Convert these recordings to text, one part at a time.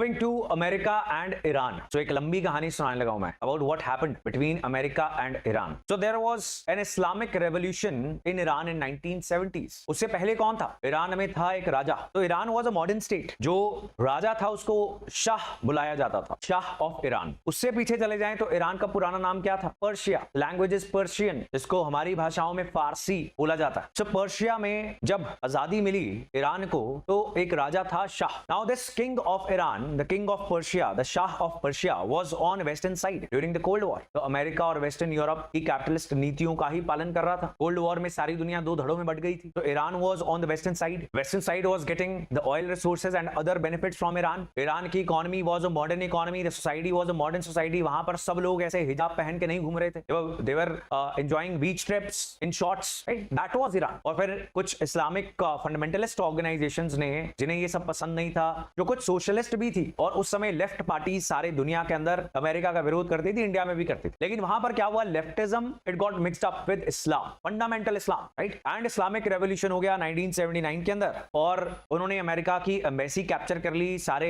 Moving to America and Iran. So एक लंबी कहानी सुनाने लगा हूं मैं about what happened between America and Iran. So there was an Islamic revolution in Iran in 1970s. उससे पहले कौन था? ईरान में था एक राजा. तो Iran was a modern state. जो राजा था उसको शाह बुलाया जाता था, शाह ऑफ ईरान. उससे पीछे चले जाएं तो ईरान का पुराना नाम क्या था? पर्शिया. लैंग्वेज इज पर्शियन, जिसको हमारी भाषाओं में फारसी बोला जाता है. So पर्शिया में जब आजादी मिली ईरान को तो एक राजा था Shah. Now this king of Iran, the king of Persia, the Shah of Persia was on western side during the Cold War. तो अमेरिका और वेस्टर्न यूरोप की कैपिटलिस्ट नीतियों का ही पालन कर रहा था. कोल्ड वॉर में सारी दुनिया दो धड़ों में बट गई थी. तो Iran was on the western side. Western side was getting the oil resources and other benefits from Iran. Iran की economy was a modern economy. The society was a modern society. वहां पर सब लोग ऐसे हिजाब पहन के नहीं घूम रहे थे. They were enjoying beach trips in shorts. Right? That was Iran. और फिर कुछ इस्लामिक फंडामेंटलिस्ट ऑर्गेनाइजेशंस ने, जिन्हें ये सब पसंद नहीं था, जो कुछ सोशलिस्ट भी थी, और उस समय लेफ्ट पार्टी सारे दुनिया के अंदर अमेरिका का विरोध करती थी, इंडिया में भी करती थी. लेकिन वहां पर क्या हुआ? Leftism it got mixed up with Islam, fundamental Islam, right? And Islamic revolution हो गया 1979 के अंदर, और उन्होंने अमेरिका की एम्बेसी कैप्चर कर ली. सारे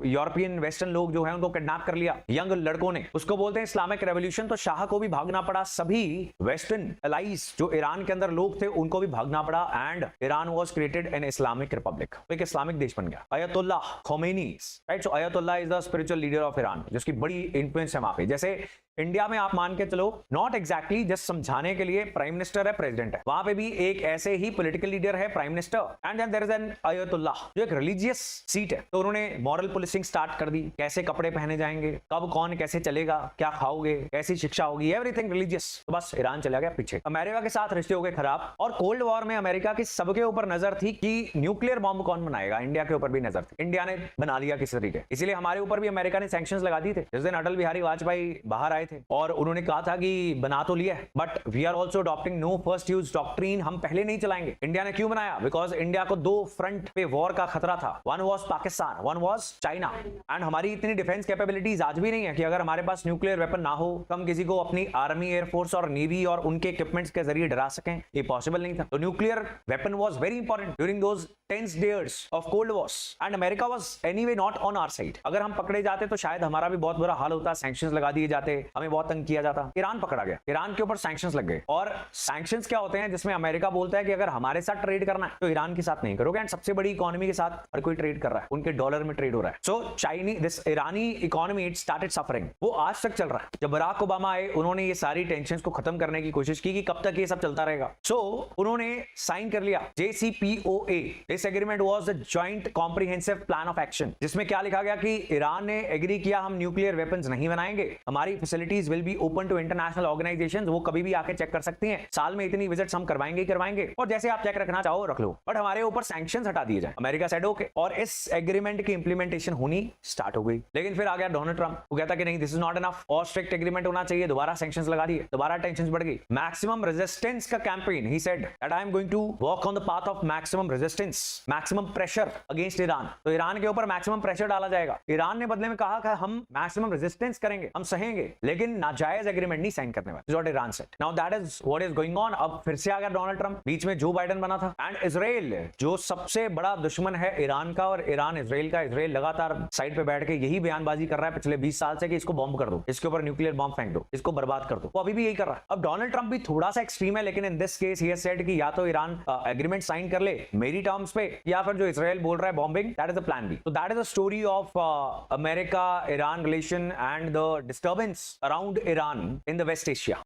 यूरोपियन वेस्टर्न लोग जो है उनको किडनैप कर लिया, यंग लड़कों ने. उसको बोलते हैं इस्लामिक रेवोल्यूशन. तो शाह को भी भागना पड़ा, सभी वेस्टर्न अलाइज जो ईरान के अंदर लोग थे उनको भी भागना पड़ा, and Iran was created an Islamic Republic. एक इस्लामिक देश बन गया. Ayatollah Khomeini, right? So Ayatollah is the spiritual leader of Iran, जिसकी बड़ी इन्फ्लुएंस है वहां पे. जैसे इंडिया में आप मान के चलो, नॉट एग्जैक्टली, जस्ट समझाने के लिए प्राइम मिनिस्टर है, प्रेसिडेंट है, वहां पे भी एक ऐसे ही पॉलिटिकल लीडर है, prime minister, and then there is an ayatollah जो एक रिलीजियस सीट है. तो उन्होंने मॉरल पुलिसिंग स्टार्ट कर दी. कैसे कपड़े पहने जाएंगे, कब कौन कैसे चलेगा, क्या खाओगे, कैसी शिक्षा होगी, एवरीथिंग रिलीजियस. तो बस ईरान चला गया पीछे. अमेरिका के साथ रिश्ते हो गए खराब, और कोल्ड वॉर में अमेरिका की सबके ऊपर नजर थी कि न्यूक्लियर बॉम्ब कौन बनाएगा. इंडिया के ऊपर भी नजर थी. इंडिया ने बना लिया किसी तरीके, इसीलिए हमारे ऊपर भी अमेरिका ने सैंक्शंस लगा दिए थे. जिस दिन अटल बिहारी वाजपेयी बाहर आए थे और उन्होंने कहा था कि बना तो लिया है, but we are also adopting no first use doctrine. हम पहले नहीं चलाएंगे. इंडिया ने क्यों बनाया? बिकॉज इंडिया को दो फ्रंट पे वॉर का खतरा था. One was Pakistan, one was China, and हमारी इतनी डिफेंस कैपेबिलिटीज आज भी नहीं है कि अगर हमारे पास न्यूक्लियर वेपन ना हो तो हम किसी को अपनी आर्मी, एयरफोर्स और नेवी और उनके इक्विपमेंट्स के जरिए डरा सकें. ये पॉसिबल नहीं था. तो nuclear weapon was very important during those tense days of cold wars, and America was anyway not on our side. अगर हम पकड़े जाते तो शायद हमारा भी बहुत बुरा हाल होता, सैंक्शंस लगा दिए जाते, हमें बहुत तंग किया जाता. ईरान पकड़ा गया, ईरान के ऊपर सैंक्शंस लग गए. और सैंक्शंस क्या होते हैं? जिसमें अमेरिका बोलता है कि अगर हमारे साथ ट्रेड करना है तो ईरान के साथ नहीं करोगे. एंड सबसे बड़ी इकोनॉमी के साथ हर कोई ट्रेड कर रहा है, उनके डॉलर में ट्रेड हो रहा है. So Chinese this Irani economy it started suffering. वो आज तक चल रहा है. जब बराक ओबामा आए उन्होंने ये सारी टेंशंस को खत्म करने की कोशिश की कि कब तक ये सब चलता रहेगा. सो उन्होंने साइन कर लिया JCPOA. This agreement was the joint comprehensive plan of action, जिसमें क्या लिखा गया कि ईरान ने एग्री किया हम न्यूक्लियर वेपन्स नहीं बनाएंगे, हमारी facilities will be open to international organisations, वो कभी भी आके चेक कर सकती हैं, साल में इतनी विजिट्स हम करवाएंगे ही करवाएंगे, और जैसे आप चेक रखना चाहो रख लो, बट हमारे ऊपर सैंक्शंस हटा दिए जाए. अमेरिका सेड ओके, और इस एग्रीमेंट की इंप्लीमेंटेशन होनी स्टार्ट हो गई. लेकिन फिर आ गया डोनाल्ड ट्रंप. वो कहता कि नहीं, दिस इज नॉट इनफ, और स्ट्रिक्ट एग्रीमेंट होना चाहिए. दोबारा सैंक्शंस लगा दिए, दोबारा टेंशंस बढ़ गई. मैक्सिमम रेजिस्टेंस का campaign. He said that I am going to walk on the path of maximum resistance, maximum pressure against Iran. तो ईरान के ऊपर मैक्सिमम प्रेशर डाला जाएगा. ईरान ने बदले में कहा कि हम मैक्सिमम रेजिस्टेंस करेंगे, हम सहेंगे, लेकिन नाजायज एग्रीमेंट नहीं साइन करने वाले. What Iran said. Now that is what is going on. अब फिर से आ गया डोनाल्ड ट्रंप, बीच में जो बाइडेन बना था, एंड इजराइल जो सबसे बड़ा दुश्मन है ईरान का और ईरान इजराइल का. इजराइल लगातार साइड पे बैठ के यही बयानबाजी कर रहा है पिछले 20 साल से कि इसको बॉम्ब कर दो, इसके ऊपर न्यूक्लियर बॉम्ब फेंक दो, इसको बर्बाद कर दो. वो अभी भी यही कर रहा है. अब डोनाल्ड ट्रंप भी थोड़ा सा एक्सट्रीम है, लेकिन in this case he has said कि या तो ईरान एग्रीमेंट साइन कर ले मेरी टर्म्स पे, या फिर जो इजराइल बोल रहा है bombing, that is the plan B. तो that is the story of America Iran relation and the disturbance around Iran in the West Asia.